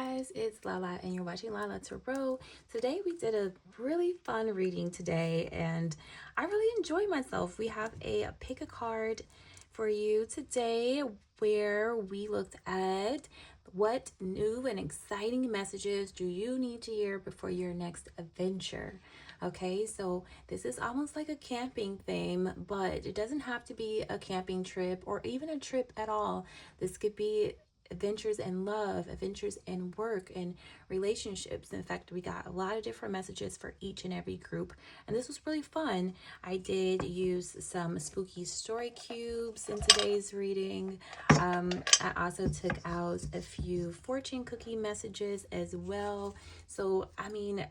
guys, it's Lala and you're watching Lala Tarot. Today we did a really fun reading today and I really enjoyed myself. We have a pick a card for you today where we looked at what new and exciting messages do you need to hear before your next adventure. Okay, so this is almost like a camping theme, but it doesn't have to be a camping trip or even a trip at all. This could be adventures in love, adventures in work and relationships. In fact, we got a lot of different messages for each and every group, and this was really fun. I did use some spooky story cubes in today's reading. I also took out a few fortune cookie messages as well. So, I mean,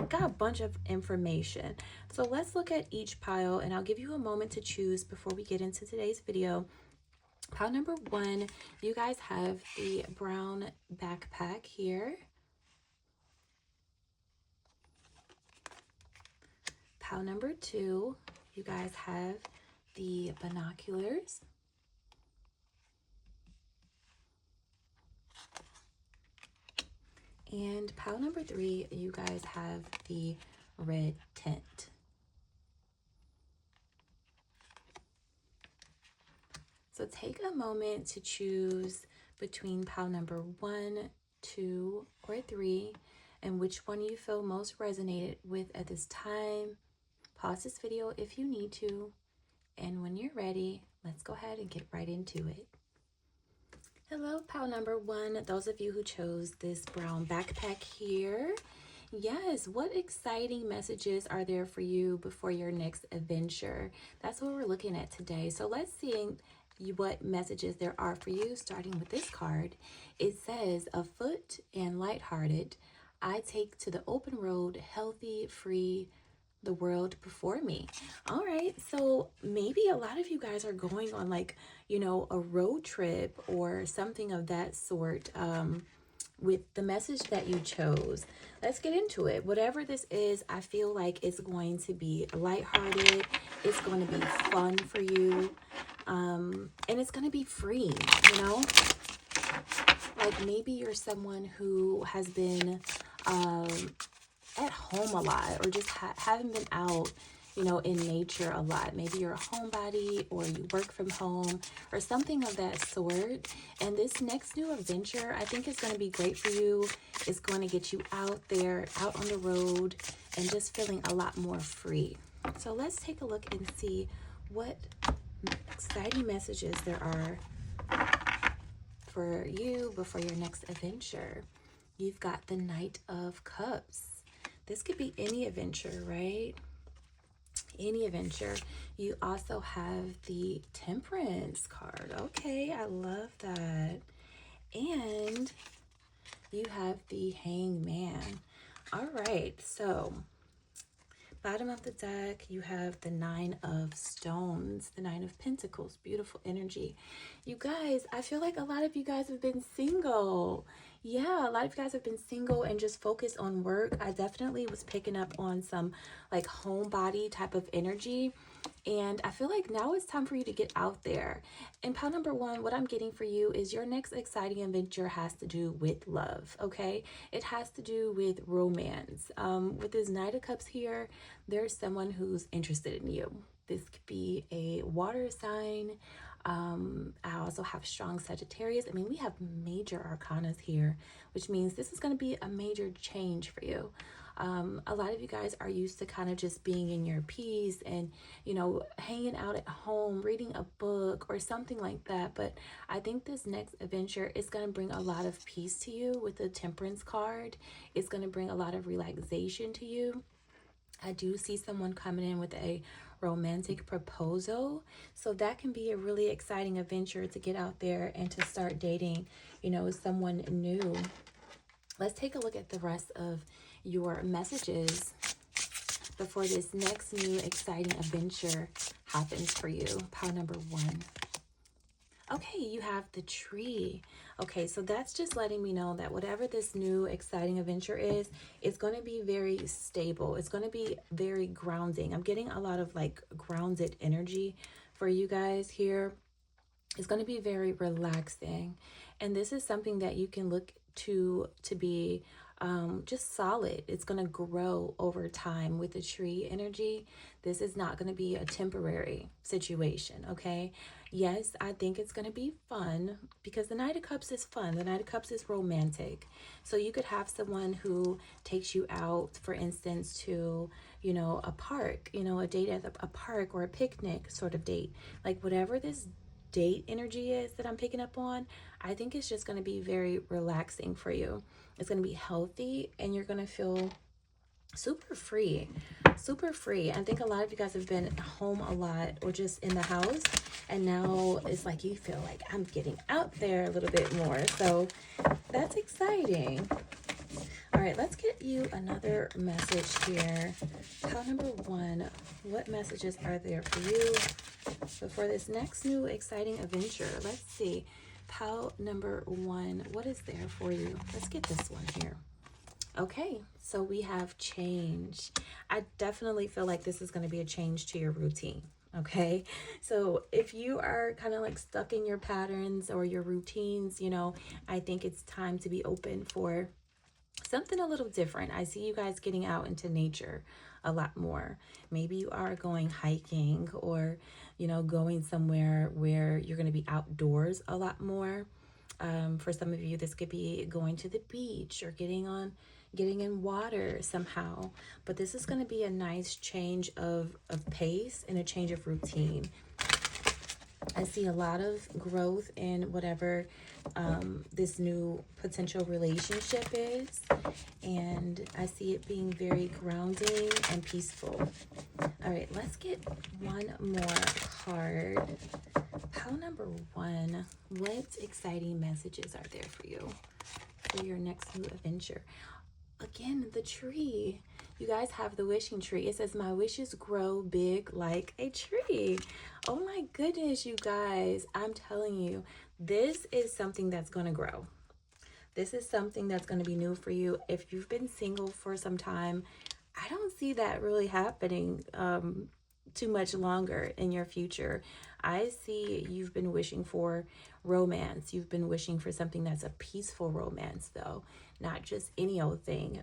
got a bunch of information. So let's look at each pile and I'll give you a moment to choose before we get into today's video. Pile number 1, you guys have the brown backpack here. Pile number 2, you guys have the binoculars. And pile number 3, you guys have the red tent. So take a moment to choose between pile number 1, 2, or 3, and which one you feel most resonated with at this time. Pause this video if you need to, and when you're ready, let's go ahead and get right into it. Hello, pile number 1, those of you who chose this brown backpack here. Yes, what exciting messages are there for you before your next adventure? That's what we're looking at today. So let's see what messages there are for you, starting with this card. It says, afoot and lighthearted, I take to the open road, healthy, free, the world before me. All right, so maybe a lot of you guys are going on like, a road trip or something of that sort with the message that you chose. Let's get into it. Whatever this is, I feel like it's going to be lighthearted. It's going to be fun for you. And it's going to be free, Like maybe you're someone who has been at home a lot or just haven't been out, in nature a lot. Maybe you're a homebody or you work from home or something of that sort. And this next new adventure, I think is going to be great for you. It's going to get you out there, out on the road, and just feeling a lot more free. So let's take a look and see what exciting messages there are for you before your next adventure. You've got the Knight of Cups. This could be any adventure, right? Any adventure. You also have the Temperance card. Okay, I love that. And you have the Hangman. All right, so bottom of the deck, you have the Nine of Stones, the Nine of Pentacles. Beautiful energy. You guys, I feel like a lot of you guys have been single. Yeah, a lot of you guys have been single and just focused on work. I definitely was picking up on some like homebody type of energy. And I feel like now it's time for you to get out there. And pile number 1, what I'm getting for you is your next exciting adventure has to do with love, okay? It has to do with romance. With this Knight of Cups here, there's someone who's interested in you. This could be a water sign. I also have strong Sagittarius. I mean, we have major arcanas here, which means this is going to be a major change for you. A lot of you guys are used to kind of just being in your peace and, hanging out at home, reading a book or something like that. But I think this next adventure is going to bring a lot of peace to you with the Temperance card. It's going to bring a lot of relaxation to you. I do see someone coming in with a romantic proposal. So that can be a really exciting adventure to get out there and to start dating, someone new. Let's take a look at the rest of your messages before this next new exciting adventure happens for you. Pile number 1. Okay, you have the Tree. Okay, so that's just letting me know that whatever this new exciting adventure is, it's going to be very stable. It's going to be very grounding. I'm getting a lot of like grounded energy for you guys here. It's going to be very relaxing. And this is something that you can look to be just solid. It's going to grow over time with the tree energy. This is not going to be a temporary situation, okay? Yes, I think it's going to be fun because the Knight of Cups is fun. The Knight of Cups is romantic. So you could have someone who takes you out, for instance, to, you know, a park, you know, a date at a park or a picnic sort of date. Like whatever this date energy is that I'm picking up on, I think it's just going to be very relaxing for you. It's going to be healthy and you're going to feel super free. Super free. I think a lot of you guys have been home a lot or just in the house, and now it's like you feel like I'm getting out there a little bit more. So that's exciting. All right, let's get you another message here. Pile number 1, what messages are there for you before this next new exciting adventure? Let's see. Pile number 1, what is there for you? Let's get this one here. Okay, so we have change. I definitely feel like this is going to be a change to your routine. Okay, so if you are kind of like stuck in your patterns or your routines, you know, I think it's time to be open for something a little different. I see you guys getting out into nature a lot more. Maybe you are going hiking or, you know, going somewhere where you're going to be outdoors a lot more. For some of you, this could be going to the beach or getting in water somehow. But this is going to be a nice change of pace and a change of routine. I see a lot of growth in whatever this new potential relationship is. And I see it being very grounding and peaceful. All right, let's get one more card. Pile number 1, what exciting messages are there for you for your next new adventure? Again, the tree. You guys have the wishing tree. It says, my wishes grow big like a tree. Oh my goodness, you guys. I'm telling you, this is something that's going to grow. This is something that's going to be new for you. If you've been single for some time, I don't see that really happening too much longer in your future. I see you've been wishing for romance. You've been wishing for something that's a peaceful romance, though, not just any old thing.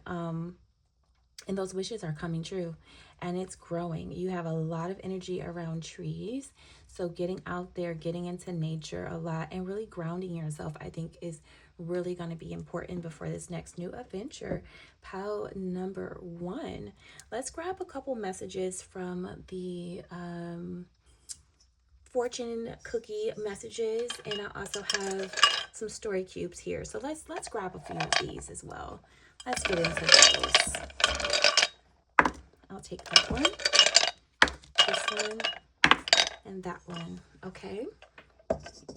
And those wishes are coming true, and it's growing. You have a lot of energy around trees. So getting out there, getting into nature a lot, and really grounding yourself, I think, is really going to be important before this next new adventure. Pile number 1. Let's grab a couple messages from the fortune cookie messages, and I also have some story cubes here. So let's grab a few of these as well. Let's get into those. I'll take that one, this one, and that one. Okay.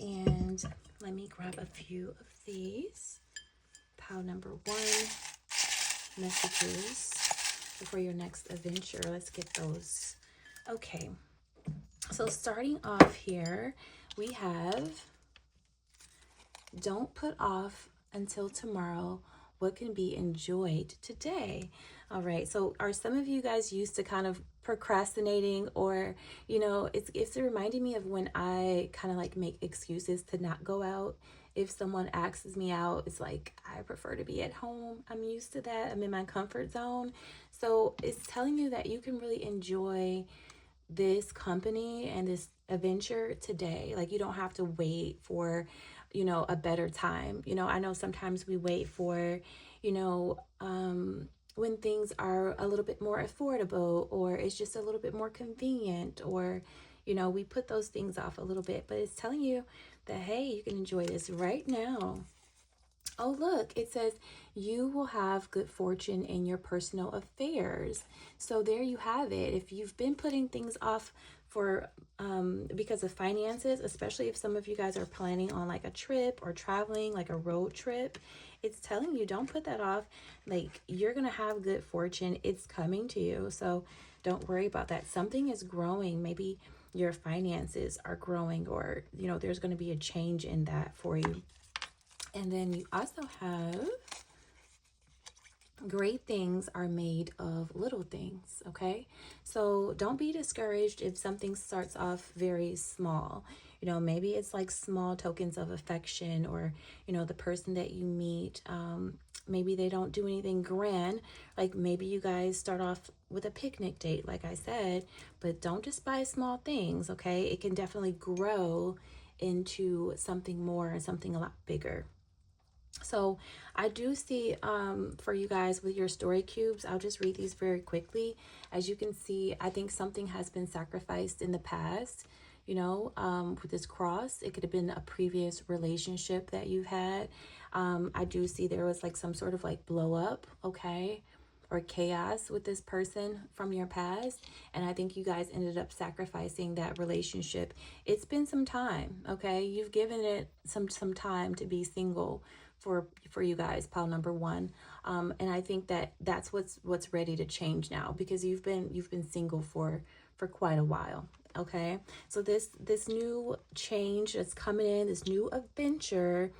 And let me grab a few of these. Pile number 1, messages for your next adventure. Let's get those. Okay. So starting off here, we have, don't put off until tomorrow what can be enjoyed today. All right, so are some of you guys used to kind of procrastinating, or, you know, it's reminding me of when I kind of like make excuses to not go out. If someone asks me out, it's like, I prefer to be at home. I'm used to that. I'm in my comfort zone. So it's telling you that you can really enjoy this company and this adventure today. Like, you don't have to wait for, you know, a better time. You know, I know sometimes we wait for, you know, when things are a little bit more affordable, or it's just a little bit more convenient, or, you know, we put those things off a little bit. But it's telling you that, hey, you can enjoy this right now. Oh, look, it says you will have good fortune in your personal affairs. So there you have it. If you've been putting things off for because of finances, especially if some of you guys are planning on like a trip or traveling, like a road trip, it's telling you don't put that off. Like, you're going to have good fortune. It's coming to you. So don't worry about that. Something is growing. Maybe your finances are growing, or, you know, there's going to be a change in that for you. And then you also have, great things are made of little things, okay? So don't be discouraged if something starts off very small. You know, maybe it's like small tokens of affection, or, you know, the person that you meet, maybe they don't do anything grand. Like maybe you guys start off with a picnic date, like I said, but don't despise small things, okay? It can definitely grow into something more and something a lot bigger. So I do see for you guys with your story cubes, I'll just read these very quickly. As you can see, I think something has been sacrificed in the past. You know, with this cross, it could have been a previous relationship that you've had. I do see there was like some sort of like blow up, okay, or chaos with this person from your past. And I think you guys ended up sacrificing that relationship. It's been some time, okay? You've given it some time to be single for you guys, pile number one. And I think that that's what's ready to change now, because you've been single for quite a while. Okay, so this new change that's coming in, this new adventure,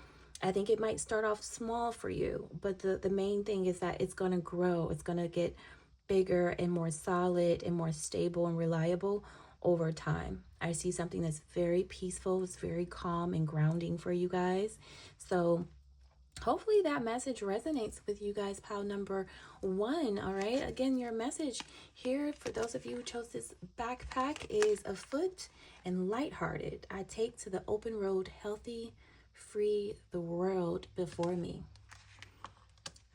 I think it might start off small for you, but the main thing is that it's going to grow. It's going to get bigger and more solid and more stable and reliable over time. I see something that's very peaceful, it's very calm and grounding for you guys. So hopefully that message resonates with you guys, pile number one. All right, again, your message here for those of you who chose this backpack is afoot and lighthearted. I take to the open road healthy, free the world before me.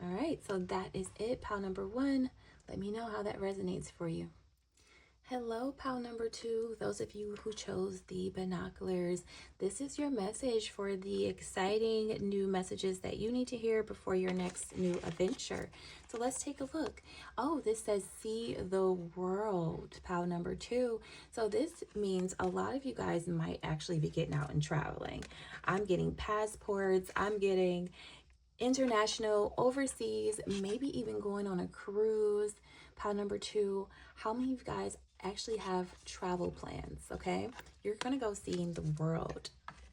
All right, so that is it, pile number one. Let me know how that resonates for you. Hello, pile number two. Those of you who chose the binoculars, this is your message for the exciting new messages that you need to hear before your next new adventure. So let's take a look. Oh, this says see the world, pile number two. So this means a lot of you guys might actually be getting out and traveling. I'm getting passports. I'm getting international, overseas, maybe even going on a cruise. Pile number two, how many of you guys actually have travel plans? Okay, you're gonna go seeing the world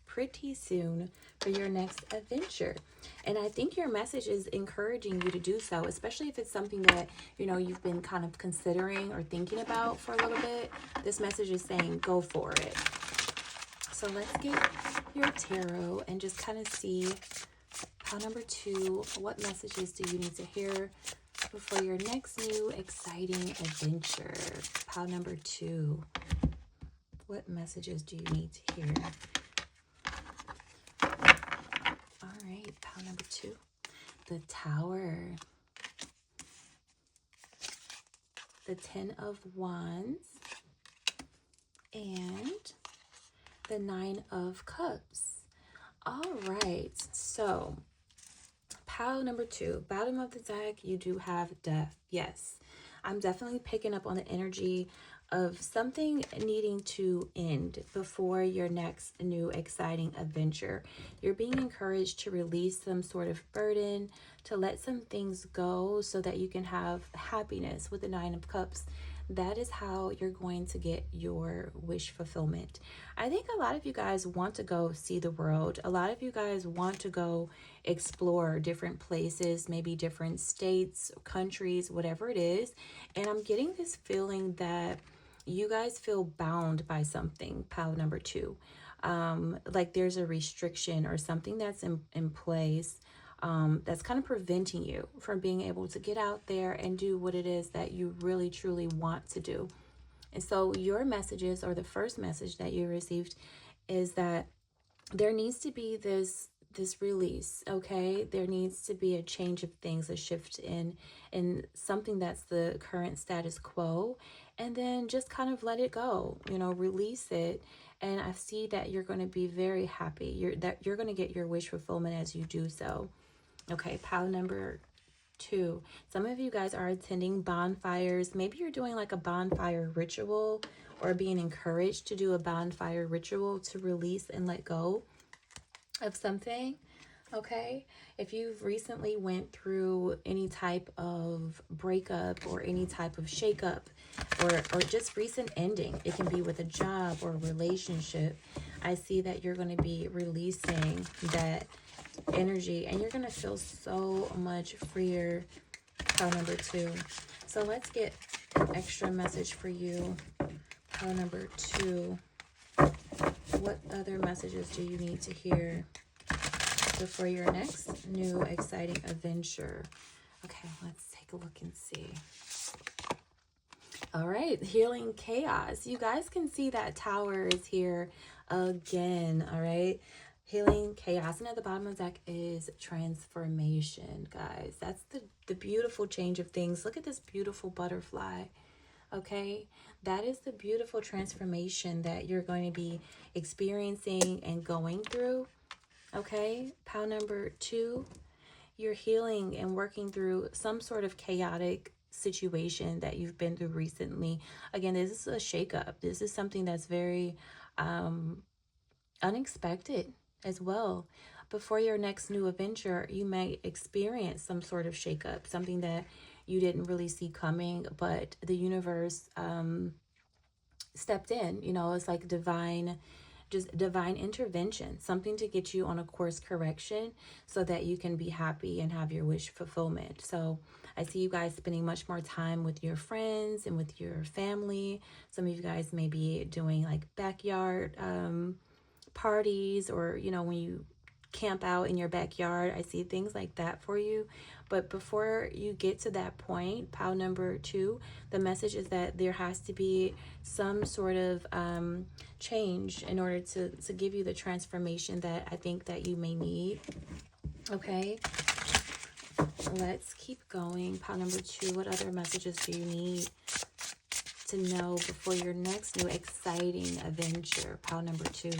pretty soon for your next adventure, and I think your message is encouraging you to do so, especially if it's something that, you know, you've been kind of considering or thinking about for a little bit. This message is saying go for it. So let's get your tarot and just kind of see, pile number two, what messages do you need to hear before your next new exciting adventure? Pile number two, what messages do you need to hear? All right, pile number two, the Tower, the Ten of Wands, and the Nine of Cups. All right, so pile number two, bottom of the deck, you do have death. Yes, I'm definitely picking up on the energy of something needing to end before your next new exciting adventure. You're being encouraged to release some sort of burden, to let some things go so that you can have happiness with the Nine of Cups. That is how you're going to get your wish fulfillment. I think a lot of you guys want to go see the world. A lot of you guys want to go explore different places, maybe different states, countries, whatever it is. And I'm getting this feeling that you guys feel bound by something, pile number two. Like there's a restriction or something that's in place that's kind of preventing you from being able to get out there and do what it is that you really truly want to do. And so your messages, or the first message that you received, is that there needs to be this release. Okay, there needs to be a change of things, a shift in something that's the current status quo, and then just kind of let it go, you know, release it. And I see that you're going to be very happy. You're going to get your wish fulfillment as you do so. Okay, pile number two, some of you guys are attending bonfires. Maybe you're doing like a bonfire ritual, or being encouraged to do a bonfire ritual to release and let go of something. Okay, if you've recently went through any type of breakup or any type of shakeup, or just recent ending, it can be with a job or a relationship, I see that you're going to be releasing that energy and you're going to feel so much freer, pile number two. So let's get an extra message for you, pile number two. What other messages do you need to hear before your next new exciting adventure? Okay, let's take a look and see. All right, healing chaos. You guys can see that Tower is here again, all right? Healing chaos. And at the bottom of the deck is transformation, guys. That's the beautiful change of things. Look at this beautiful butterfly, okay? That is the beautiful transformation that you're going to be experiencing and going through, okay? Pile number 2, you're healing and working through some sort of chaotic situation that you've been through recently. Again, this is a shakeup. This is something that's very unexpected as well. Before your next new adventure, you may experience some sort of shakeup, something that you didn't really see coming, but the universe stepped in. You know, it's like divine intervention, something to get you on a course correction so that you can be happy and have your wish fulfillment. So I see you guys spending much more time with your friends and with your family. Some of you guys may be doing like backyard parties, or, you know, when you camp out in your backyard. I see things like that for you. But before you get to that point, pile number 2, the message is that there has to be some sort of change in order to give you the transformation that I think that you may need. Okay, let's keep going. Pile number 2, what other messages do you need to know before your next new exciting adventure? Pile number 2.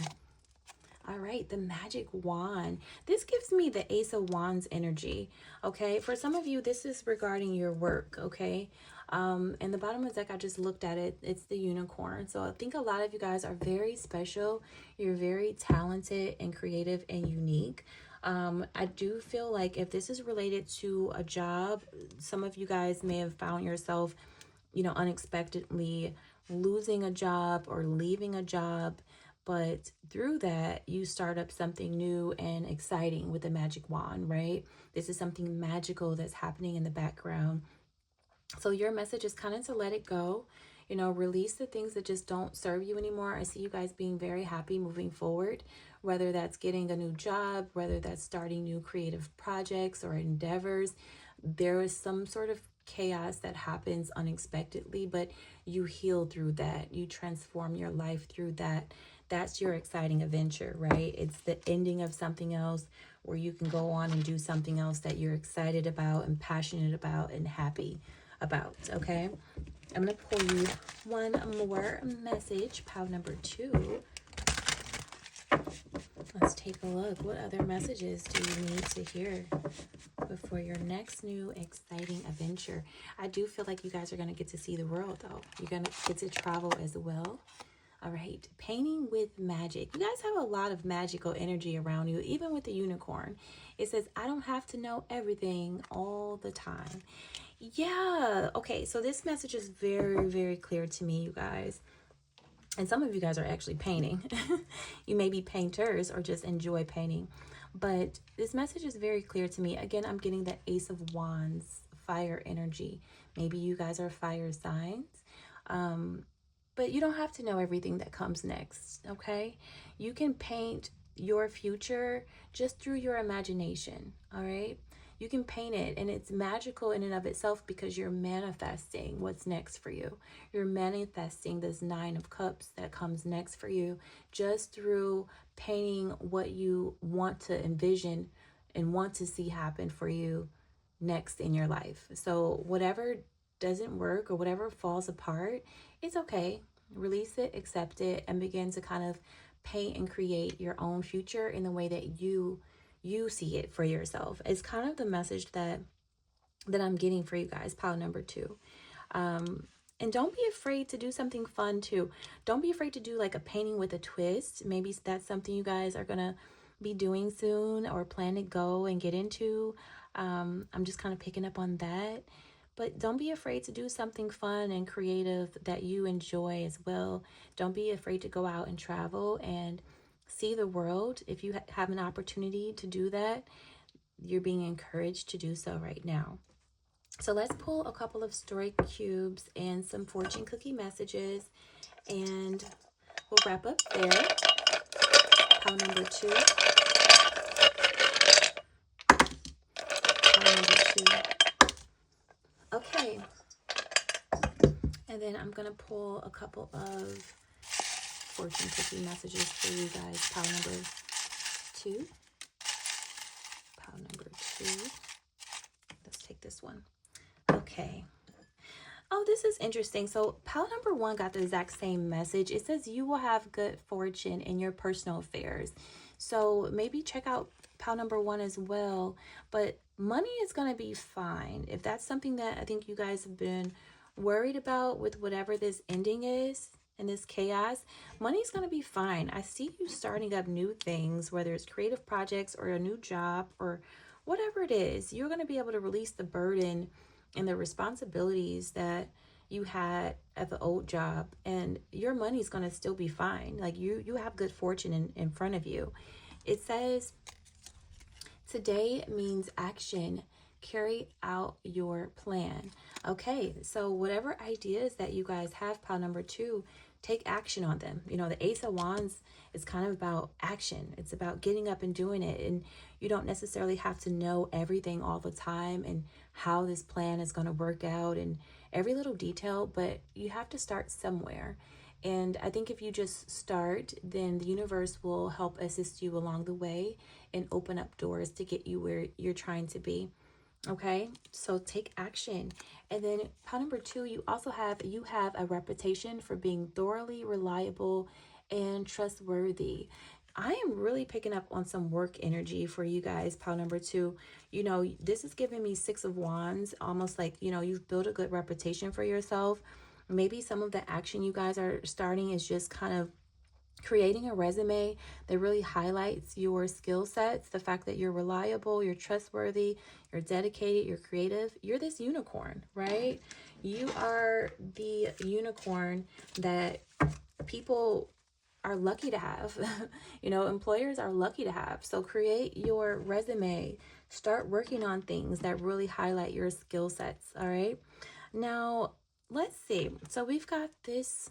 All right, the magic wand. This gives me the Ace of Wands energy, okay? For some of you, this is regarding your work, okay? In the bottom of the deck, I just looked at it. It's the unicorn. So I think a lot of you guys are very special. You're very talented and creative and unique. I do feel like if this is related to a job, some of you guys may have found yourself, you know, unexpectedly losing a job or leaving a job. But through that, you start up something new and exciting with the magic wand, right? This is something magical that's happening in the background. So your message is kind of to let it go, you know, release the things that just don't serve you anymore. I see you guys being very happy moving forward, whether that's getting a new job, whether that's starting new creative projects or endeavors. There is some sort of chaos that happens unexpectedly, but you heal through that. You transform your life through that. That's your exciting adventure, right? It's the ending of something else where you can go on and do something else that you're excited about and passionate about and happy about, okay? I'm going to pull you one more message, pile number 2. Let's take a look. What other messages do you need to hear before your next new exciting adventure? I do feel like you guys are going to get to see the world, though. You're going to get to travel as well. All right, painting with magic. You guys have a lot of magical energy around you, even with the unicorn. It says, I don't have to know everything all the time. Yeah, okay, so this message is very, very clear to me, you guys. And some of you guys are actually painting. You may be painters or just enjoy painting. But this message is very clear to me. Again, I'm getting the Ace of Wands, fire energy. Maybe you guys are fire signs. But you don't have to know everything that comes next, okay? You can paint your future just through your imagination, all right? You can paint it, and it's magical in and of itself because you're manifesting what's next for you. You're manifesting this 9 of Cups that comes next for you just through painting what you want to envision and want to see happen for you next in your life. So whatever doesn't work or whatever falls apart, it's okay. Release it, accept it, and begin to kind of paint and create your own future in the way that you see it for yourself. It's kind of the message that I'm getting for you guys, pile number 2. And don't be afraid to do something fun too. Don't be afraid to do like a painting with a twist. Maybe that's something you guys are gonna be doing soon or plan to go and get into. I'm just kind of picking up on that. But don't be afraid to do something fun and creative that you enjoy as well. Don't be afraid to go out and travel and see the world. If you have an opportunity to do that, you're being encouraged to do so right now. So let's pull a couple of story cubes and some fortune cookie messages, and we'll wrap up there. pile number 2. Pile number 2. Okay. And then I'm going to pull a couple of fortune cookie messages for you guys. Pile number 2. Pile number 2. Let's take this one. Okay. Oh, this is interesting. So pile number 1 got the exact same message. It says you will have good fortune in your personal affairs. So maybe check out pile number 1 as well. But money is going to be fine. If that's something that I think you guys have been worried about with whatever this ending is and this chaos, money's going to be fine. I see you starting up new things, whether it's creative projects or a new job or whatever it is. You're going to be able to release the burden and the responsibilities that you had at the old job, and your money's going to still be fine. Like you have good fortune in front of you. It says today means action. Carry out your plan. Okay, so whatever ideas that you guys have, pile number 2, take action on them. You know, the Ace of Wands is kind of about action. It's about getting up and doing it. And you don't necessarily have to know everything all the time and how this plan is going to work out and every little detail, but you have to start somewhere. And I think if you just start, then the universe will help assist you along the way and open up doors to get you where you're trying to be. Okay, so take action. And then pile number 2, you have a reputation for being thoroughly reliable and trustworthy. I am really picking up on some work energy for you guys, pile number 2. You know, this is giving me 6 of Wands, almost like, you know, you've built a good reputation for yourself. Maybe some of the action you guys are starting is just kind of creating a resume that really highlights your skill sets, the fact that you're reliable, you're trustworthy, you're dedicated, you're creative. You're this unicorn, right? You are the unicorn that people are lucky to have. You know, employers are lucky to have. So create your resume, start working on things that really highlight your skill sets. All right. Now, let's see. So we've got this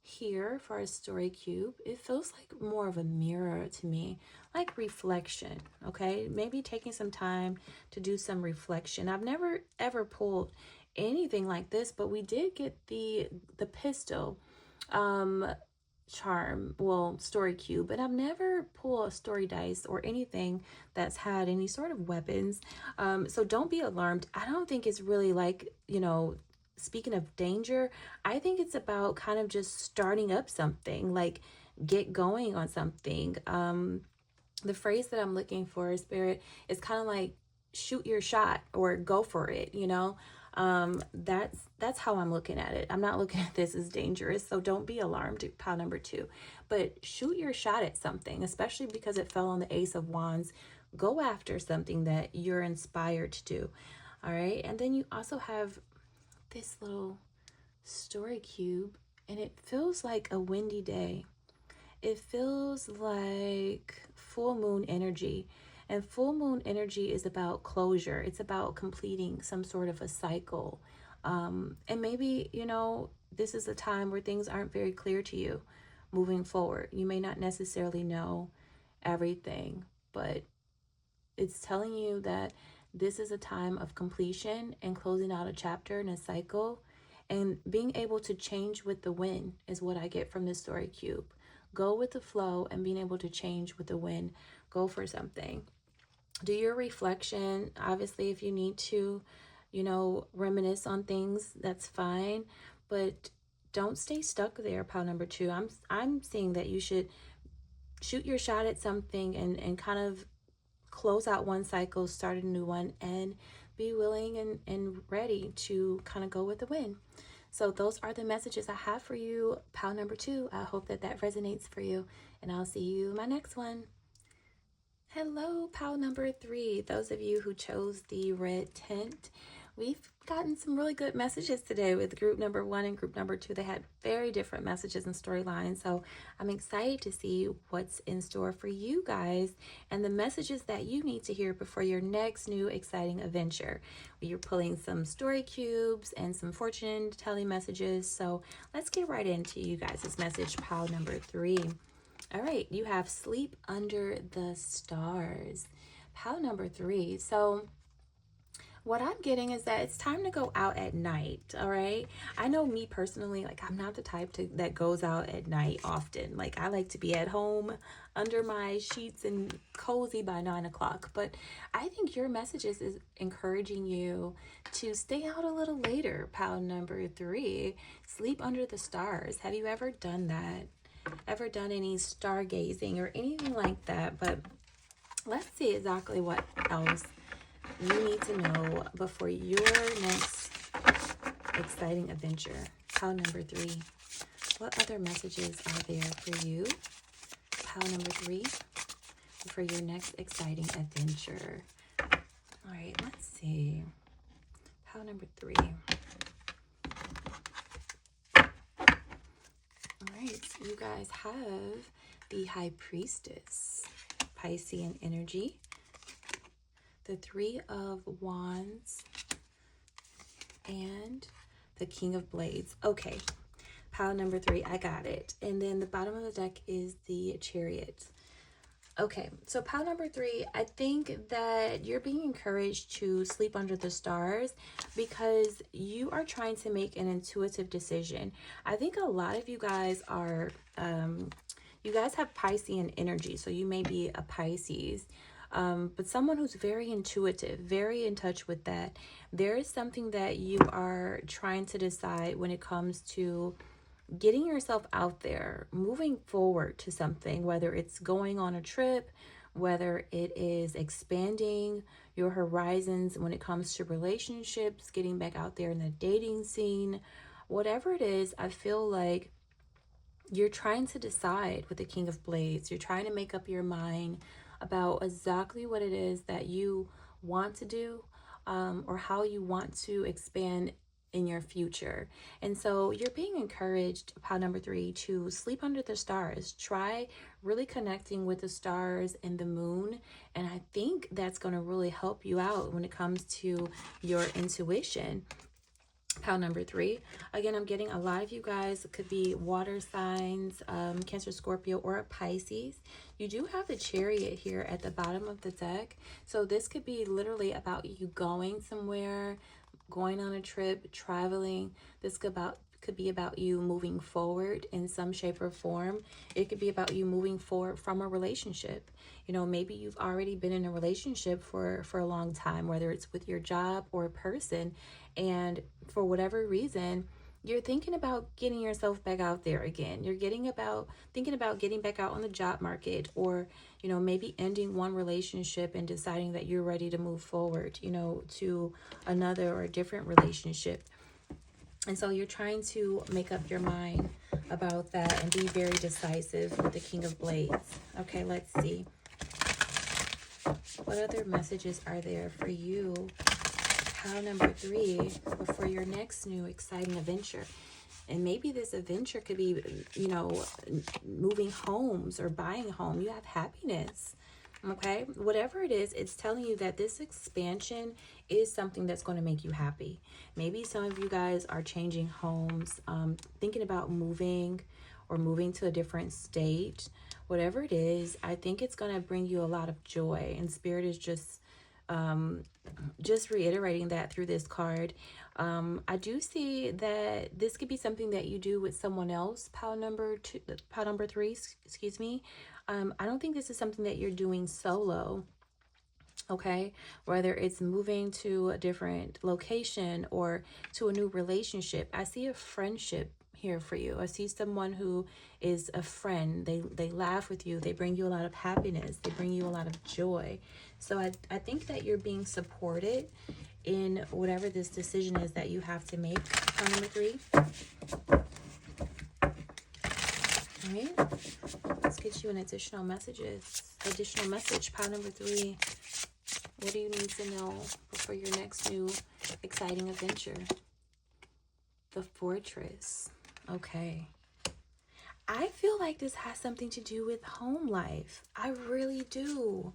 here for a story cube. It feels like more of a mirror to me, like reflection. Okay, maybe taking some time to do some reflection. I've never ever pulled anything like this, but we did get the pistol charm, well, story cube, but I've never pulled a story dice or anything that's had any sort of weapons. So don't be alarmed. I don't think it's really like, you know, speaking of danger, I think it's about kind of just starting up something, like get going on something. The phrase that I'm looking for, Spirit, is kind of like shoot your shot or go for it, you know? That's how I'm looking at it. I'm not looking at this as dangerous, so don't be alarmed, pile number 2. But shoot your shot at something, especially because it fell on the Ace of Wands. Go after something that you're inspired to do. All right, and then you also have this little story cube, and it feels like a windy day. It feels like full moon energy, and full moon energy is about closure. It's about completing some sort of a cycle, and maybe, you know, this is a time where things aren't very clear to you moving forward. You may not necessarily know everything, but it's telling you that this is a time of completion and closing out a chapter and a cycle, and being able to change with the wind is what I get from this story cube. Go with the flow and being able to change with the wind. Go for something. Do your reflection. Obviously, if you need to, you know, reminisce on things, that's fine, but don't stay stuck there, pile number 2. I'm seeing that you should shoot your shot at something and kind of close out one cycle, start a new one, and be willing and ready to kind of go with the wind. So those are the messages I have for you, pile number 2. I hope that resonates for you, and I'll see you in my next one. Hello, pile number 3. Those of you who chose the red tint, we've gotten some really good messages today with group number 1 and group number 2. They had very different messages and storylines, so I'm excited to see what's in store for you guys and the messages that you need to hear before your next new exciting adventure. You're pulling some story cubes and some fortune telling messages, so let's get right into you guys' message, pile number 3. All right, you have sleep under the stars. Pile number 3. So what I'm getting is that it's time to go out at night. All right. I know me personally, like I'm not the type that goes out at night often. Like I like to be at home under my sheets and cozy by 9 o'clock. But I think your messages is encouraging you to stay out a little later. Pile number 3, sleep under the stars. Have you ever done that? Ever done any stargazing or anything like that? But let's see exactly what else you need to know before your next exciting adventure. Pile number 3. What other messages are there for you? Pile number 3 for your next exciting adventure. All right, let's see. Pile number 3. All right, so you guys have the High Priestess, Piscean energy, the 3 of Wands, and the King of Blades. Okay, pile number 3, I got it. And then the bottom of the deck is the Chariot. Okay, so pile number 3, I think that you're being encouraged to sleep under the stars because you are trying to make an intuitive decision. I think a lot of you guys are, you guys have Piscean energy, so you may be a Pisces. But someone who's very intuitive, very in touch with that. There is something that you are trying to decide when it comes to getting yourself out there, moving forward to something, whether it's going on a trip, whether it is expanding your horizons when it comes to relationships, getting back out there in the dating scene, whatever it is. I feel like you're trying to decide with the King of Blades. You're trying to make up your mind about exactly what it is that you want to do, or how you want to expand in your future. And so you're being encouraged, pile number 3, to sleep under the stars. Try really connecting with the stars and the moon. And I think that's going to really help you out when it comes to your intuition. Pile number 3. Again, I'm getting a lot of you guys could be water signs, Cancer, Scorpio, or a Pisces. You do have the Chariot here at the bottom of the deck. So this could be literally about you going somewhere, going on a trip, traveling. This could be about you moving forward in some shape or form. It could be about you moving forward from a relationship. You know, maybe you've already been in a relationship for a long time, whether it's with your job or a person, and for whatever reason, you're thinking about getting yourself back out there again. You're thinking about getting back out on the job market, or, you know, maybe ending one relationship and deciding that you're ready to move forward, you know, to another or a different relationship. And so you're trying to make up your mind about that and be very decisive with the King of Blades. Okay, let's see. What other messages are there for you? Pile number 3 before your next new exciting adventure. And maybe this adventure could be, you know, moving homes or buying a home. You have happiness. Okay, whatever it is, it's telling you that this expansion is something that's going to make you happy. Maybe some of you guys are changing homes, thinking about moving or moving to a different state. Whatever it is, I think it's going to bring you a lot of joy. And Spirit is just reiterating that through this card. I do see that this could be something that you do with someone else. Pile number 3, excuse me. I don't think this is something that you're doing solo. Okay, whether it's moving to a different location or to a new relationship. I see a friendship here for you. I see someone who is a friend. They laugh with you. They bring you a lot of happiness. They bring you a lot of joy. So I think that you're being supported in whatever this decision is that you have to make. Pile number 3. All right, let's get you an additional message. Pile number 3. What do you need to know before your next new exciting adventure? The Fortress. Okay. I feel like this has something to do with home life. I really do.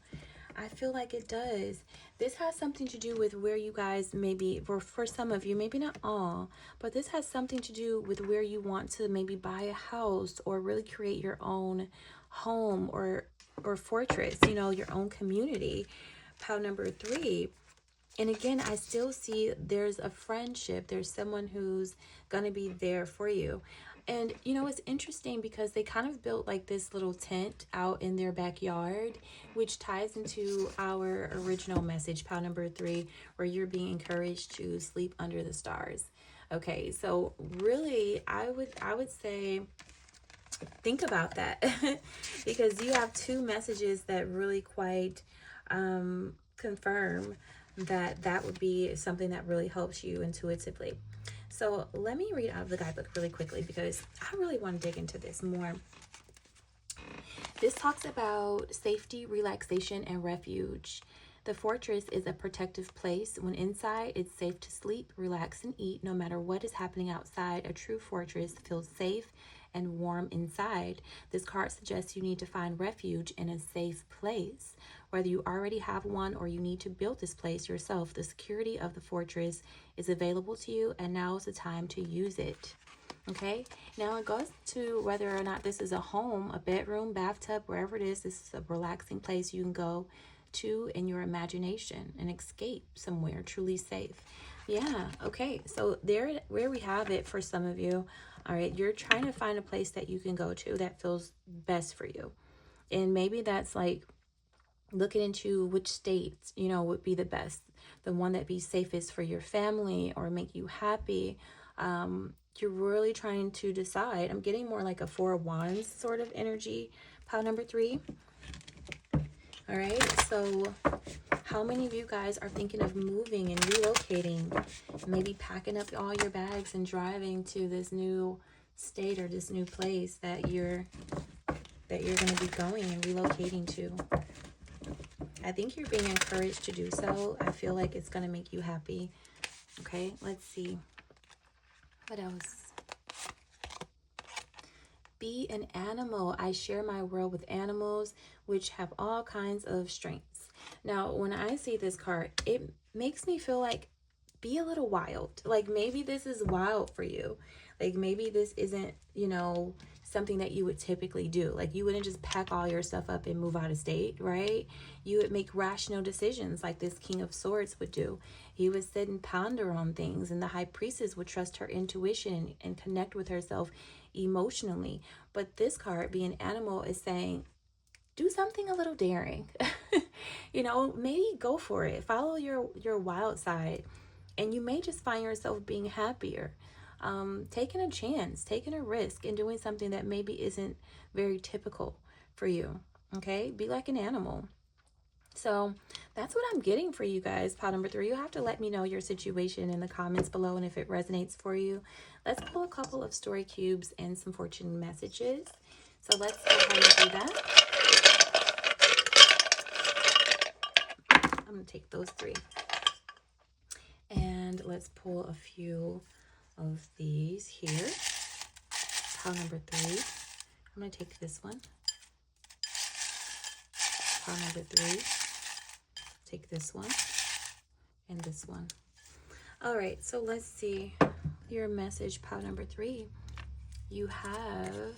I feel like it does. This has something to do with where you guys maybe, for some of you, maybe not all, but this has something to do with where you want to maybe buy a house or really create your own home or fortress, you know, your own community. Pile number 3. And again, I still see there's a friendship. There's someone who's going to be there for you. And, you know, it's interesting because they kind of built like this little tent out in their backyard, which ties into our original message, pile number 3, where you're being encouraged to sleep under the stars. Okay, so really, I would say think about that because you have 2 messages that really quite confirm that would be something that really helps you intuitively. So let me read out of the guidebook really quickly because I really want to dig into this more. This talks about safety, relaxation, and refuge. The fortress is a protective place. When inside, it's safe to sleep, relax, and eat. No matter what is happening outside, a true fortress feels safe and warm inside. This card suggests you need to find refuge in a safe place. Whether you already have one or you need to build this place yourself, the security of the fortress is available to you, and now is the time to use it. Okay, now it goes to whether or not this is a home, a bedroom, bathtub, wherever it is. This is a relaxing place you can go to in your imagination and escape somewhere truly safe. Yeah, okay, so there, where we have it for some of you. All right, you're trying to find a place that you can go to that feels best for you. And maybe that's like looking into which states, you know, would be the best, the one that be safest for your family or make you happy. You're really trying to decide. I'm getting more like a 4 of Wands sort of energy, pile number 3. All right, so how many of you guys are thinking of moving and relocating, maybe packing up all your bags and driving to this new state or this new place that you're going to be going and relocating to? I think you're being encouraged to do so. I feel like it's going to make you happy. Okay, let's see. What else? Be an animal. I share my world with animals, which have all kinds of strengths. Now, when I see this card, it makes me feel like be a little wild. Like maybe this is wild for you. Like maybe this isn't, you know, something that you would typically do. Like you wouldn't just pack all your stuff up and move out of state, right? You would make rational decisions like this King of Swords would do. He would sit and ponder on things, and the High Priestess would trust her intuition and connect with herself emotionally. But this card, being animal, is saying, do something a little daring. You know, maybe go for it. Follow your wild side. And you may just find yourself being happier. Taking a chance, taking a risk, and doing something that maybe isn't very typical for you. Okay? Be like an animal. So that's what I'm getting for you guys. Pile number 3. You have to let me know your situation in the comments below and if it resonates for you. Let's pull a couple of story cubes and some fortune messages. So let's go ahead and do that. I'm going to take those 3. And let's pull a few of these here. Pile number 3. I'm going to take this one. Pile number 3. Take this one and this one. All right, so let's see your message, pile number 3. You have,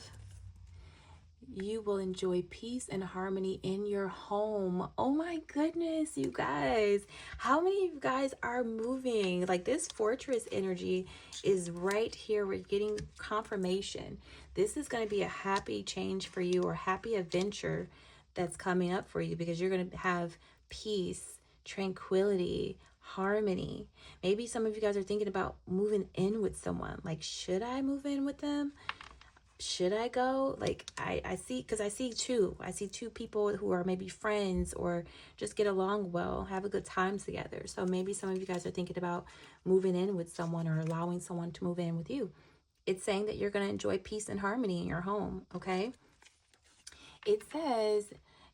you will enjoy peace and harmony in your home. Oh my goodness, you guys. How many of you guys are moving? Like this fortress energy is right here. We're getting confirmation. This is going to be a happy change for you, or happy adventure that's coming up for you, because you're going to have peace, tranquility, harmony. Maybe some of you guys are thinking about moving in with someone. Like, should I move in with them? Should I go? Like, I see, because I see two people who are maybe friends or just get along well, have a good time together. So maybe some of you guys are thinking about moving in with someone or allowing someone to move in with you. It's saying that you're going to enjoy peace and harmony in your home, okay? It says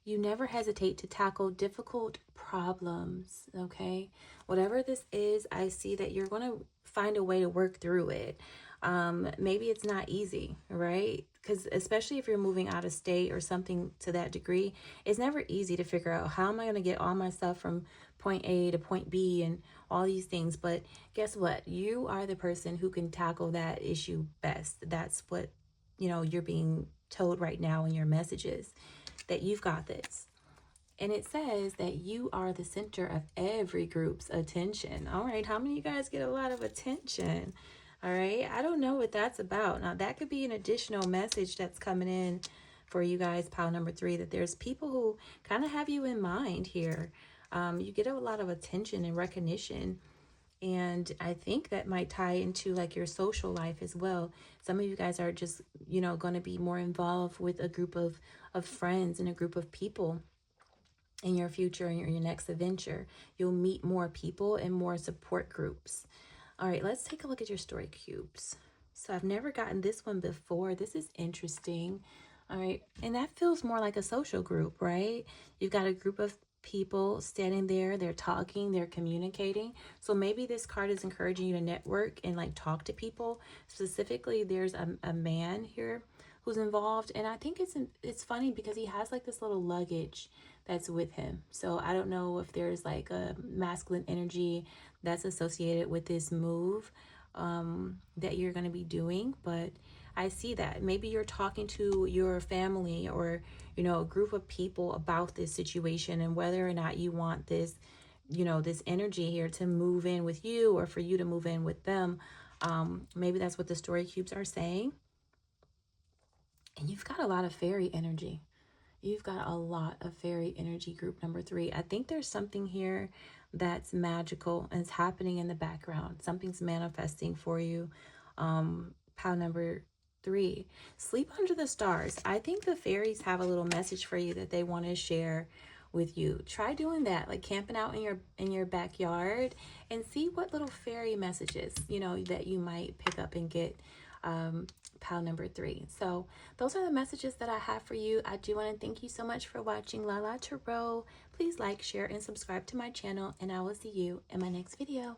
you never hesitate to tackle difficult problems, okay? Whatever this is, I see that you're going to find a way to work through it. Maybe it's not easy, right? Because especially if you're moving out of state or something to that degree, it's never easy to figure out, how am I going to get all my stuff from point A to point B and all these things. But guess what? You are the person who can tackle that issue best. That's what, you know, you're being told right now in your messages that you've got this. And it says that you are the center of every group's attention. All right, how many of you guys get a lot of attention? All right, I don't know what that's about. Now, that could be an additional message that's coming in for you guys, pile number 3, that there's people who kind of have you in mind here. You get a lot of attention and recognition. And I think that might tie into like your social life as well. Some of you guys are just, you know, going to be more involved with a group of friends and a group of people in your future and your next adventure. You'll meet more people and more support groups. All right, let's take a look at your story cubes. So I've never gotten this one before. This is interesting. All right, and that feels more like a social group, right? You've got a group of people standing there, they're talking, they're communicating. So maybe this card is encouraging you to network and like talk to people. Specifically, there's a man here who's involved, and I think it's funny because he has like this little luggage that's with him. So I don't know if there's like a masculine energy that's associated with this move that you're going to be doing, but I see that maybe you're talking to your family or, you know, a group of people about this situation and whether or not you want this, you know, this energy here to move in with you or for you to move in with them. Maybe that's what the story cubes are saying. And you've got a lot of fairy energy. You've got a lot of fairy energy, group number 3. I think there's something here that's magical and it's happening in the background. Something's manifesting for you. Pile number 3, sleep under the stars. I think the fairies have a little message for you that they want to share with you. Try doing that, like camping out in your backyard and see what little fairy messages, you know, that you might pick up and get. Pile number 3. So those are the messages that I have for you. I do want to thank you so much for watching Lala Tarot. Please like, share, and subscribe to my channel, and I will see you in my next video.